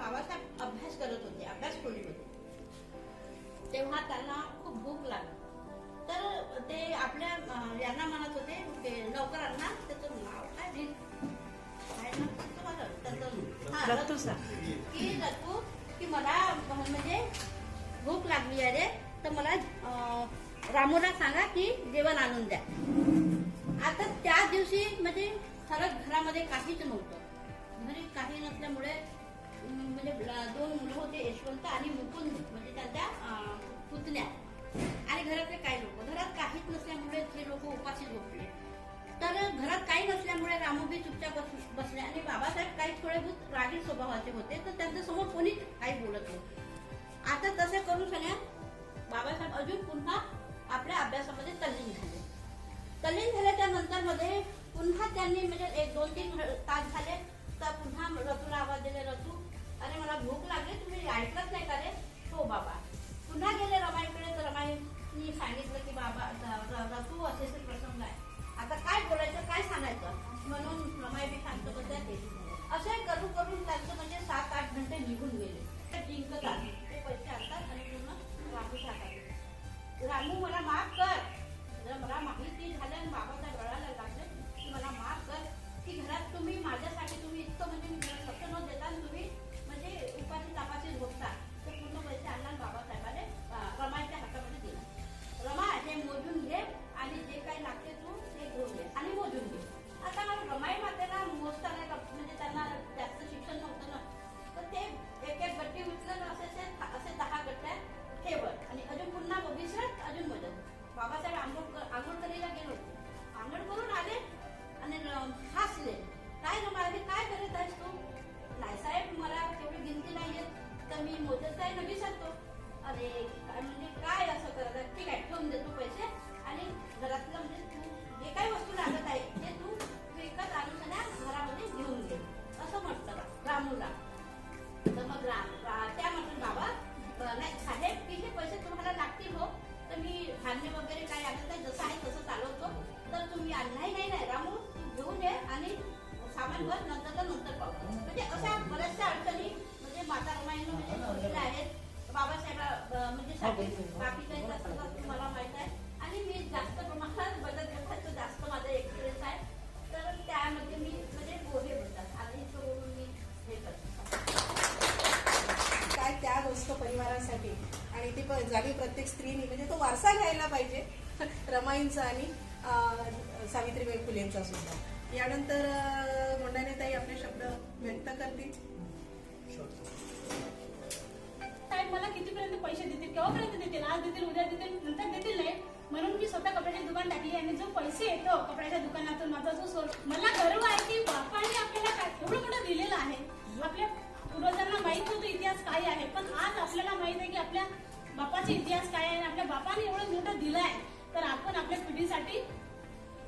बाबासाहेब अभ्यास करत होते, अभ्यास खोलीमध्ये. तेव्हा त्यांना खूप भूक लागली. तर ते आपल्या यांना म्हणत होते, ते नौकरांना, त्याचं नाव काय रतू की मला म्हणजे भूक लागली आहे रे, तर मला रामूला सांगा की जेवण आणून द्या. आता त्या दिवशी म्हणजे खरंच घरामध्ये काहीच नव्हतं. घरी काही नसल्यामुळे म्हणजे 2 मुलं होते, यशवंत आणि मुकुंद, म्हणजे त्यांच्या पुतण्या, आणि घरातले काही लोक. घरात काहीच नसल्यामुळे ते लोक उपाशी झोपले. तर घरात काही नसल्यामुळे रामूबी चुपचाप बसले, आणि बाबासाहेब काही थोडे बहुत रागीट स्वभावाचे होते, तर त्यांच्या समोर कोणीच काही बोलत नव्हते. आता तसे करून सगळ्या बाबासाहेब अजून पुन्हा आपल्या अभ्यासामध्ये तल्लीन झाले. तल्लीन झाल्याच्या नंतर मध्ये पुन्हा त्यांनी म्हणजे 1-2-3 तास झाले, तर पुन्हा रतूला आवाज दिले, रतू अरे मला भूक लागली, तुम्ही ऐकलंच नाही का रे? हो बाबा. पुन्हा गेले रमाईकडे, तर रमाईनी सांगितलं की बाबा रतू असे प्रसंग आहे, आता काय बोलायचं, काय सांगायचं, म्हणून रमाई बी शांत बसल्या. असे करून करून त्यांचं म्हणजे 7-8 घंटे निघून गेले. जिंकत आले, ते पैसे आणतात आणि पूर्ण रामू सांगायचे, रामू मला माफ कर. मला माहिती झालं आणि बाबासाहेब रडायला लागले की मला माफ कर, की घरात तुम्ही माझ्यासाठी तुम्ही इतकं म्हणजे मी लक्ष न देता तुम्ही म्हणजे उपाशी तापाशी झोपता. तर पूर्ण पैसे आणला बाबासाहेबाने रमाईच्या हातामध्ये दिला. रमा हे मोजून घे आणि जे काही लागते तू ते घेऊन घे आणि मोजून घे. आता रमाई मातेला मोजता नाही, म्हणजे त्यांना जास्त शिक्षण नव्हतं ना, तर ते एक गट्टी उचलून असे 10 गट्ट्या ठेवत आणि अजून पुन्हा विसरत अजून मदत. बाबासाहेब आंघोळ करायला गेलो, आंघोळ करून आले आणि हसले. काय रमा काय करत आहेस तू? नाही साहेब, मला तेवढी गिनती नाही येत, तर मी मोजत आहे ना विसरतो. अरे म्हणजे काय असं करत आहे? ठीक आहे, ठेवून देतो पैसे आणि घरातलं म्हणजे तू जे काही वस्तू लागत आहे ते तू विकत आणून घरामध्ये घेऊन घे, असं म्हटलं रामूला. तर मग त्या म्हटलं बाबा नाही साहेब, की हे पैसे तुम्हाला लागतील हो, तर मी धान्य वगैरे काय आणत नाही, जसं आहे तसं चालवतो, तर तुम्ही नाही रामू तू घेऊन ये आणि सामान भर, नंतर पाहू. म्हणजे अशा बऱ्याचशा अडचणी म्हणजे माता रमाईनं म्हणजे सोडलेल्या आहेत. बाबासाहेब म्हणजे बाकी काही जास्त मला माहित आहे आणि मी जास्त प्रमाणात बचत गटाचं जास्त माझा एक्सपिरियन्स आहे, तर त्यामध्ये मी म्हणजे बोलले बोलतात आणि बोलून मी हे करतो. काय त्याग असतो परिवारासाठी, आणि ती जागी प्रत्येक स्त्रीने म्हणजे तो वारसा घ्यायला पाहिजे, रमाईंचा आणि सावित्रीबाई फुलेंचा सुद्धा. यानंतर मोंडाने ताई आपले शब्द व्यक्त करतील. साहेब मला कितीपर्यंत पैसे देतील, केव्हापर्यंत देतील? आज देतील, उद्या देतील, नंतर देतील नाही, म्हणून मी स्वतः कपड्याची दुकान टाकली आणि जो पैसे येतो कपड्याच्या दुकानातून माझा जो मला गर्व आहे की बापाने आपल्याला एवढं मोठं दिलेलं आहे. आपल्या पूर्वजांना माहित नव्हतं इतिहास काय आहे, पण आज आपल्याला माहित आहे की आपल्या बापाचा इतिहास काय आहे. आपल्या बापाने एवढं मोठं दिलं आहे, तर आपण आपल्या पिढीसाठी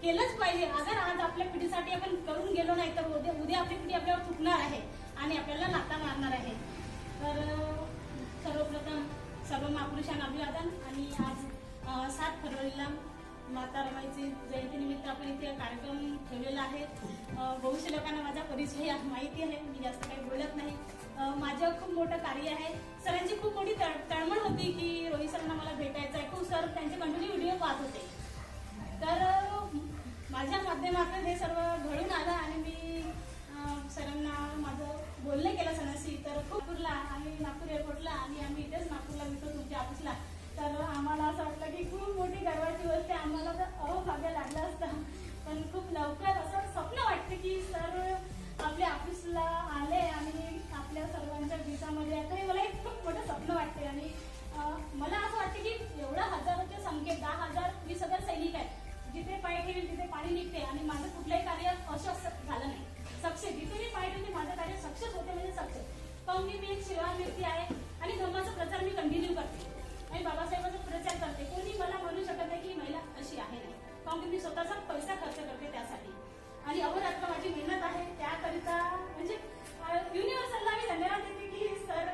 केलंच पाहिजे. अगर आज आपल्या पिढीसाठी आपण करून गेलो नाही तर उद्या आपली पिढी आपल्यावर चुकणार आहे आणि आपल्याला लाथा मारणार आहे. तर सर्वप्रथम सर्व महापुरुषांना अभिवादन. आणि आज 7 फरवरीला माता रमाईची जयंतीनिमित्त आपण इथे कार्यक्रम ठेवलेला आहे. बहुशे लोकांना माझा परिचय माहिती आहे, मी जास्त काही बोलत नाही. माझं खूप मोठं कार्य आहे. सरांची खूप मोठी तळमळ होती की रोहित सरांना मला भेटायचं आहे. खूप सर त्यांचे कंटिन्यू व्हिडिओ पाहत होते, तर माझ्या माध्यमातून हे सर्व घडून आलं आणि मी सरांना माझं बोलणं केलं सणाशी. तर नागपूरला आम्ही नागपूर एअरपोर्टला आणि आम्ही इथेच नागपूरला भेटतो तुमच्या ऑफिसला. तर आम्हाला असं वाटलं की खूप मोठी गर्वाची गोष्ट आहे, आम्हाला तर अभाग्य लागलं असतं. पण खूप लवकर असं स्वप्न वाटते की सर आपल्या ऑफिसला आले आणि आपल्या सर्वांच्या दिवसामध्ये आता हे मला एक खूप मोठं स्वप्न वाटते. आणि मला असं वाटते की एवढं हजारोचे संख्येत 10,000 20,000 सैनिक आहेत. जिथे पाय ठेवेल तिथे पाणी निघते आणि माझं कुठलंही कार्य अशक्य झालं नाही, सक्सेस. जिथे मी पाय ठेवते माझं कार्य सक्सेस होते म्हणजे सक्सेस. पण मी एक सेवा व्यक्ती आहे आणि धर्माचा प्रचार मी कंटिन्यू करते आणि बाबासाहेबांचा प्रचार करते. कोणी मला म्हणू शकत नाही की महिला अशी आहे नाही, कारण की मी स्वतःचा पैसा खर्च करते त्यासाठी आणि अहोरात्र माझी मेहनत आहे त्याकरिता. म्हणजे युनिव्हर्सलला मी धन्यवाद देते की सर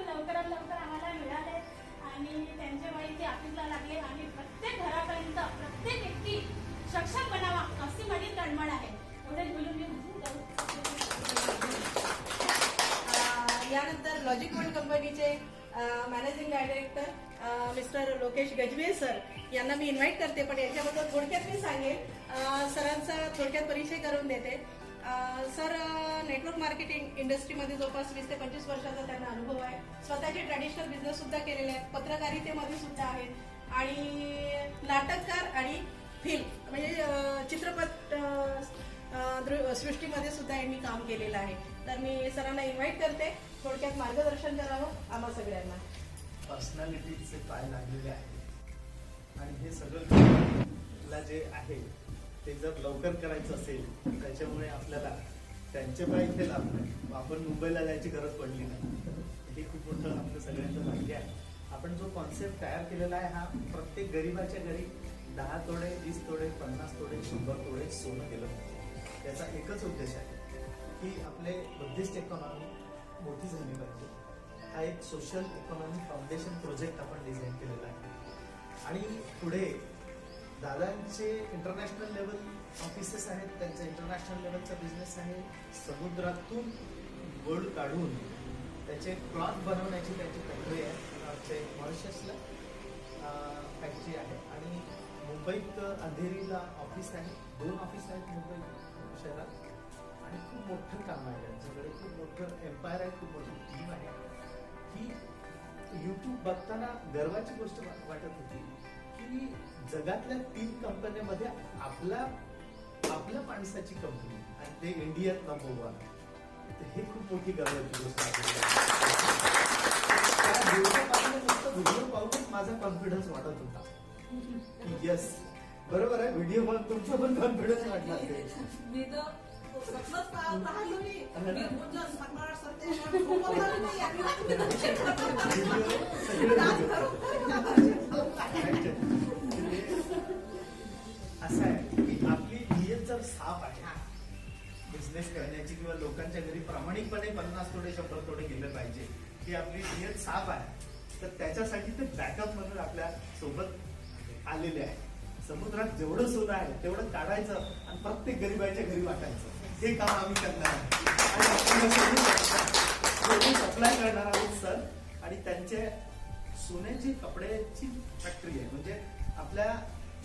लवकरात लवकर आम्हाला मिळाले आणि त्यांच्या बाई ते ऑफिसला लागले आणि प्रत्येक घरापर्यंत प्रत्येक व्यक्ती सक्षम बनावा अशी माझी तळमळ आहे. एवढेच बोलून मी यानंतर लॉजिक वन कंपनीचे managing director mister Lokesh Gajbir sir यांना मी इन्व्हाइट करते, पण याच्याबद्दल थोडक्यात मी सांगेन. सरांचा थोडक्यात परिचय करून देते. सर नेटवर्क मार्केटिंग इंडस्ट्रीमध्ये जवळपास 20 ते 25 वर्षाचा त्यांना अनुभव आहे. स्वतःचे ट्रॅडिशनल बिझनेस सुद्धा केलेले आहेत, पत्रकारितेमध्ये सुद्धा आहेत आणि नाटककार आणि फिल्म म्हणजे चित्रपट सृष्टीमध्ये सुद्धा यांनी काम केलेलं आहे. तर मी सरांना इन्व्हाइट करते, थोडक्यात मार्गदर्शन करावं आम्हा सगळ्यांना. पर्सनॅलिटीचे पाय लागलेले आहेत आणि हे सगळं जे आहे ते जर लवकर करायचं असेल त्याच्यामुळे आपल्याला त्यांचे पाय इथे लागले, आपण मुंबईला जायची गरज पडली नाही. हे खूप मोठं आपलं सगळ्यांचं भाग्य आहे. आपण जो कॉन्सेप्ट तयार केलेला आहे हा प्रत्येक गरीबाच्या घरी 10 तोडे, 20 तोडे, 50 तोडे, 100 तोडे सोनं केलं पाहिजे. त्याचा एकच उद्देश आहे की आपले बुद्धिस्ट इकॉनॉमी मोठी झाली पाहिजे. हा एक सोशल इकॉनॉमी फाउंडेशन प्रोजेक्ट आपण डिझाईन केलेला आहे आणि पुढे दादांचे इंटरनॅशनल लेवल ऑफिसेस आहेत, त्यांचा इंटरनॅशनल लेवलचा बिझनेस आहे. समुद्रातून गोल्ड काढून त्याचे क्लॉथ बनवण्याची त्यांची फॅक्टरी आहे. मॉरिशसला फॅक्टरी आहे आणि मुंबईत अंधेरीला ऑफिस आहे. 2 ऑफिस आहेत मुंबई शहरात आणि खूप मोठं काम आहे त्यांच्याकडे. खूप मोठं एम्पायर आहे, खूप मोठी टीम आहे. ही युट्यूब बघताना गर्वाची गोष्ट वाटत होती की जगातल्या 3 कंपन्यांमध्ये आपल्या माणसाची कंपनी आणि ते इंडियात नंबर 1. हे खूप मोठी गर्वाची गोष्ट आहे. व्हिडिओ पाहूनच माझा कॉन्फिडन्स वाढत होता. येस बरोबर आहे, व्हिडिओ बघून तुमचा पण कॉन्फिडन्स वाटला. मी तर स्वप्नच पाहलो असं आहे की आपली नियत जर साफ आहे बिझनेस करण्याची किंवा लोकांच्या घरी प्रामाणिकपणे 50 तोडे 100 तोडे गेले पाहिजे, ही आपली नियत साफ आहे. तर त्याच्यासाठी ते बॅकअप म्हणून आपल्या सोबत आलेले आहे. समुद्रात जेवढं सोनं आहे तेवढं काढायचं आणि प्रत्येक गरीबाच्या घरी वाटायचं. हे काम आम्ही करणार आहे आणि सप्लाय करणार आहोत सर. आणि त्यांचे सोन्याची कपड्याची फॅक्टरी आहे, म्हणजे आपल्या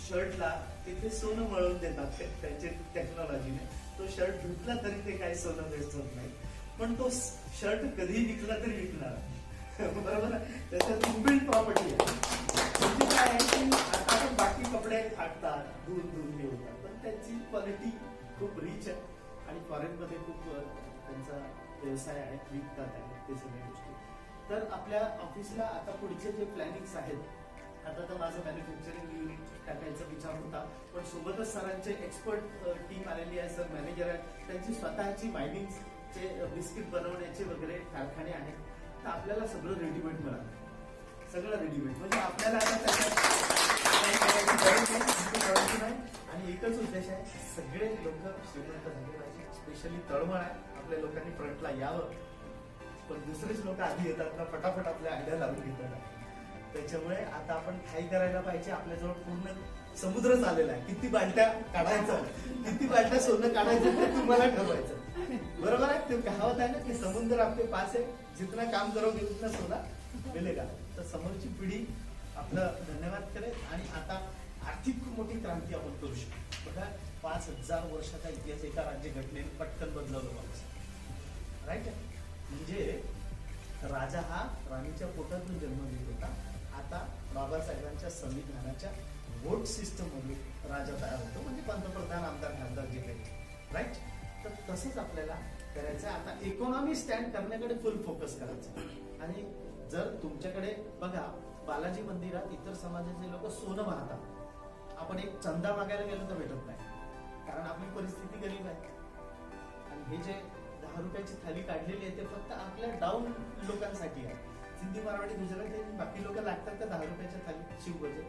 शर्टला तिथे सोनं मळवून देतात त्यांचे टेक्नॉलॉजीने. तो शर्ट धुतला तरी ते काही सोनं वेस्ट होत नाही, पण तो शर्ट कधी विकला तरी विकणार. बरोबर आहे, त्याच्यात इनबिल्ट प्रॉपर्टी आहे. म्हणजे काय आहे की आता आपण बाकी कपडे फाटतात, धुवून हे होतात, पण त्यांची क्वालिटी खूप रिच आहे आणि फॉरेनमध्ये खूप त्यांचा व्यवसाय आहे, विकतात आहे ते सगळ्या गोष्टी. तर आपल्या ऑफिसला आता पुढचे जे प्लॅनिंग्स आहेत, आता तर माझं मॅन्युफॅक्चरिंग युनिट टाकायचा विचार होता, पण सोबतच सरांचे एक्सपर्ट टीम आलेली आहे. सर मॅनेजर आहेत, त्यांची स्वतःची मायनिंगचे बिस्किट बनवण्याचे वगैरे कारखाने आहेत. तर आपल्याला सगळं रेडीमेड मिळालं, सगळं रेडीमेड. म्हणजे आपल्याला आता त्याच्यात नाही आणि एकच उद्देश आहे, सगळे लोक श्रीमंत झाले पाहिजे. स्पेशली तळमळ आहे, आपल्या लोकांनी फ्रंटला यावं, पण दुसरेच लोक आधी येतात ना, फटाफट आपल्या आयडिया लावून घेतात. त्याच्यामुळे आता आपण काय करायला पाहिजे, आपल्याजवळ पूर्ण समुद्रच आलेला आहे. किती बालट्या काढायचं, किती बालट्या सोनं काढायचं ते तुम्हाला ठरवायचं. बरोबर आहे, ते कहावत आहे ना की समुद्र आपले पास आहे, जितना काम करोगे उतना सोना मिलेगा. तर समोरची पिढी आपलं धन्यवाद करेल आणि आता आर्थिक खूप मोठी क्रांती आपण करू शकतो. बघा 5000 वर्षाचा इतिहास एका राज्यघटनेने पटकन बदलवलं माणूस, राईट. म्हणजे राजा हा राणीच्या पोटातून जन्म घेत होता, आता बाबासाहेबांच्या संविधानाच्या वोट सिस्टम मधून राजा तयार होतो, म्हणजे पंतप्रधान, आमदार, खासदार जे काही, राईट. तर तसंच आपल्याला करायचं. आता इकॉनॉमी स्टँड करण्याकडे फुल फोकस करायचं. आणि जर तुमच्याकडे बघा, बालाजी मंदिरात इतर समाजाचे लोक सोनं वाहतात, आपण एक चंदा मागायला गेलो तर भेटत नाही, कारण आपली परिस्थिती गरीब आहे. आणि हे जे 10 रुपयाची थाली काढलेली आहे ते फक्त आपल्या डाऊन लोकांसाठी आहे. सिंधी, मराठी, गुजराती बाकी लोक लागतात त्या 10 रुपयाच्या थाली शिवभोजन,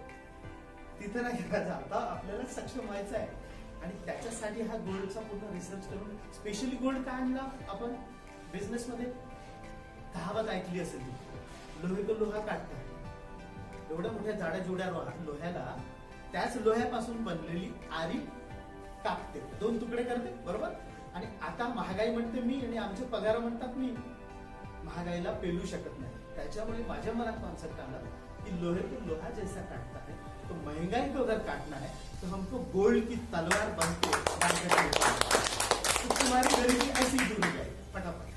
तिथे नाही करायचं. आता आपल्याला सक्षम व्हायचं आहे आणि त्याच्यासाठी हा गोल्डचा पूर्ण रिसर्च करून स्पेशली गोल्ड का आणला आपण बिझनेसमध्ये. कहावत ऐकली असेल ती, लोहे को लोहा काढतात. एवढ्या मोठ्या जाड्या जोड्या लोह्याला त्याच लोह्यापासून बनलेली आरी कापते, 2 तुकडे करते, बरोबर. आणि आता महागाई म्हणते मी आणि आमचे पगार म्हणतात मी. महागाईला पेलू शकत नाही. त्याच्यामुळे माझ्या मनात कॉन्सेप्ट आला कि लोहे को लोहा जैसा काटता है तो महंगाई को अगर काटना है तो हमको गोल्ड की तलवार बन के तो तुम्हारी गरीबी ऐसी दूर हो जाएगी फटाफट.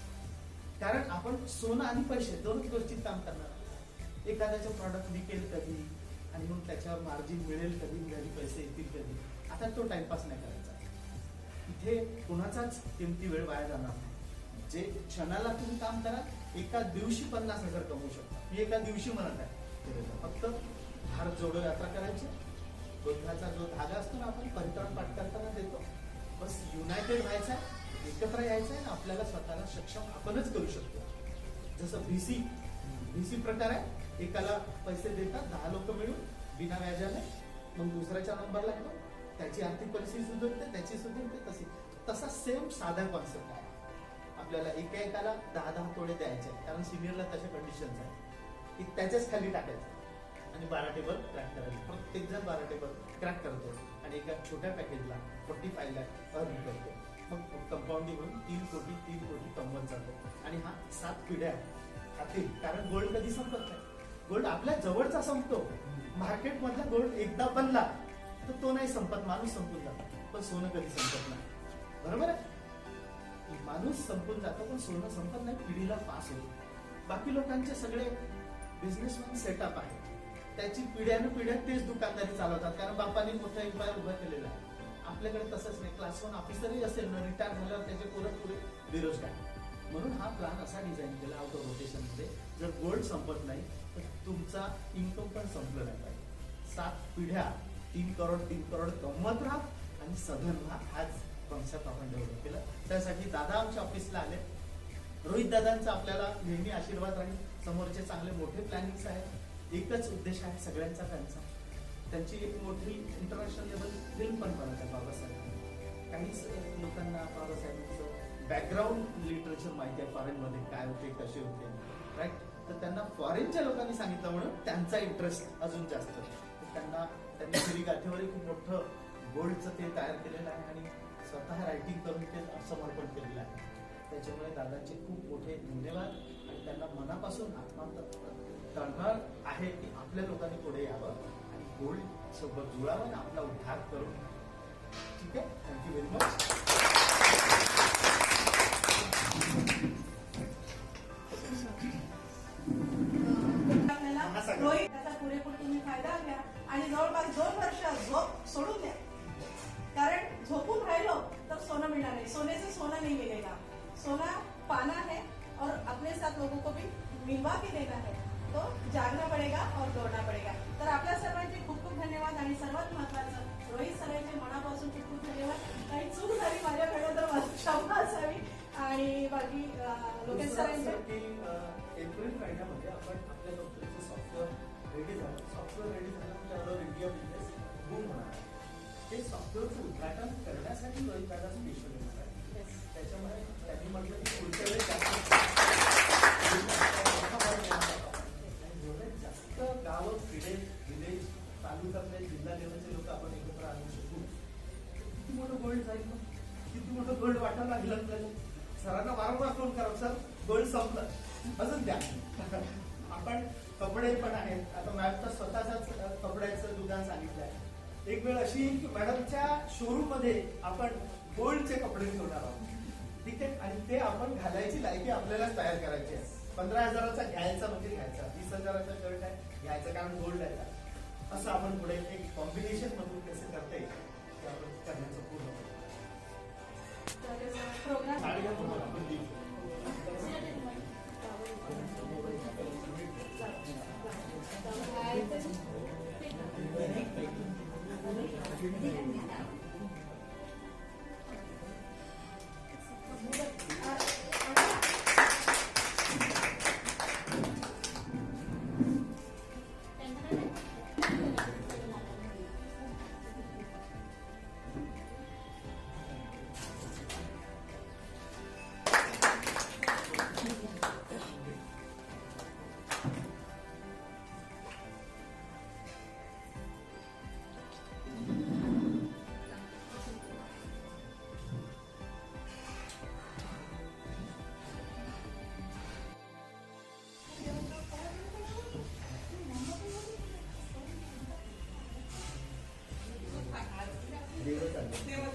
कारण आपण सोनं आणि पैसे दोनच गोष्टीत काम करणार आहोत. एखाद्याचं प्रॉडक्ट विकेल कधी आणि मग त्याच्यावर मार्जिन मिळेल कधी, घरी पैसे येतील कधी. आता तो टाइमपास नाही करायचा. इथे कुणाचाच किमती वेळ वाया जाणार नाही. जे क्षणाला तुम्ही काम करा, एका दिवशी 50,000 कमवू शकता. मी एका दिवशी म्हणत आहे. फक्त भारत जोडो यात्रा करायची, बुद्धाचा जो धागा असतो ना आपण परित्राण पाठ करताना देतो, बस युनायटेड व्हायचा, एकत्र यायचं आहे, आपल्याला स्वतःला सक्षम आपणच करू शकतो. जसं VC प्रकार आहे. एकाला पैसे देतात 10 लोक मिळून बिना व्याजाने, मग दुसऱ्याच्या नंबरला येतो, त्याची आर्थिक परिस्थिती सुधारते, त्याची सुधारते. तसा सेम साधा कॉन्सेप्ट आहे. आपल्याला एकाला 10 तोडे द्यायचे, कारण सिनियरला तशा कंडिशन्स आहेत की त्याच्याच खाली टाकायचं आणि 12 टेबल क्रॅक करायचे. प्रत्येक जण 12 टेबल क्रॅक करतो आणि एका छोट्या पॅकेजला 45 लाख अर्न करतो. मग कंपाऊंडिंग होऊन 3 कोटी कमवत जातो. आणि हा 7 पिढ्या खातील. कारण गोल्ड कधी संपत नाही. गोल्ड आपल्या जवळचा संपतो. मार्केट मधला गोल्ड एकदा बनला तर तो नाही संपत, माणूस संपून जातो. पण सोनं कधी संपत नाही. बरोबर आहे. माणूस संपून जातो पण सोनं संपत नाही, पिढीला पास होतो. बाकी लोकांचे सगळे बिझनेसमॅन सेटअप आहे, त्याची पिढ्यानुपिढ्या तेच दुकानदारी चालवतात, कारण बापाने मोठा एम्पायर उभा केलेला आहे. आपल्याकडे तसंच नाही. क्लास 1 ऑफिसरही असेल ना, रिटायर झाल्यावर त्याचे पुरे बेरोजगार. म्हणून हा प्लॅन असा डिझाईन केला आउट ऑफ रोटेशन मध्ये. जर गोल्ड संपत नाही तर तुमचा इन्कम पण संपलं नाही पाहिजे. 7 पिढ्या 3 करोड कमवत राहा आणि सधन राहा. हाच कॉन्सेप्ट आपण डेव्हलप केला. त्यासाठी दादा आमच्या ऑफिसला आले. रोहित दादांचा आपल्याला नेहमी आशीर्वाद राहील. समोरचे चांगले मोठे प्लॅनिंग्स आहेत. एकच उद्देश आहे सगळ्यांचा त्यांचा. त्यांची एक मोठी इंटरनॅशनल लेवल फिल्म पण बनवत आहे बाबासाहेब. काहीच लोकांना बाबासाहेबांचं बॅकग्राऊंड लिटरेचर माहिती आहे, फॉरेन मध्ये काय होते, कसे होते, राईट. तर त्यांना फॉरेनच्या लोकांनी सांगितलं म्हणून त्यांचा इंटरेस्ट अजून जास्त. त्यांनी श्री गाठेवर खूप मोठं गोल्डचं ते तयार केलेलं आहे आणि स्वतः रायटिंग करून ते समर्पण केलेलं आहे. त्याच्यामुळे दादांचे खूप मोठे धन्यवाद आणि त्यांना मनापासून तळमळ आहे की आपल्या लोकांनी पुढे यावं आणि गोल्ड सोबत जुळावं आणि आपला उद्धार करून. ठीक आहे. Thank you very much. रोहित त्याचा पुरेपूर तुम्ही फायदा घ्या आणि जवळपास 2 वर्ष झोप सोडून द्या. कारण झोपून राहिलो तर सोनं मिळणार नाही. सोने से सोना नहीं मिलेगा. सोना पाना है और अपने साथ लोगों को भी मिलवा के देना है. तो जागना पडेगा और दौड़ना पडेगा. तर आपल्या सर्वांचे खूप खूप धन्यवाद आणि सर्वात महत्वाचं रोहित सरांचे मनापासून खूप खूप धन्यवाद. काही चूक झाली माझ्याकडे तर माझी क्षमा असावी. आणि बाकी लोकेश सरांचे एप्रिल महिन्यामध्ये आपण आपल्या कंपनीचं सॉफ्टवेअर रेडी झालं. सॉफ्टवेअर रेडी झाल्यानंतर इंडिया बिझनेस बूम होणार आहे. ते सॉफ्टवेअरचं उद्घाटन करण्यासाठी रोहित दादा स्पेशल येणार आहे. त्याच्यामुळे त्यांनी म्हटलं की पुढच्या वेळेस जास्त गावं, खेडे, विलेज, तालुक्यातले, जिल्हा लेवलचे लोक आपण एकत्र आणू शकू. किती मोठं गोल्ड जाईल, किती मोठं गोल्ड वाटायला लागलं आपल्याला. सरांना वारंवार फोन करा, सर गोल्ड संपलं, अजून द्या. आपण कपडे पण आहेत. आता मॅडमचा स्वतःचाच कपड्याचं दुकान सांगितलं आहे. एक वेळ अशी की मॅडमच्या शोरूम मध्ये आपण गोल्डचे कपडे ठेवणार आहोत. ठीक आहे. आणि ते आपण घालायची लायकी आपल्यालाच तयार करायची आहे. 15,000चा घ्यायचा म्हणजे घ्यायचा, 20,000चा शर्ट आहे घ्यायचा, कारण गोल्ड आहे. असं आपण पुढे एक कॉम्बिनेशन मधून कसं करता येईल ते आपण करण्याचं पूर्ण प्रोग्राम तेव्हा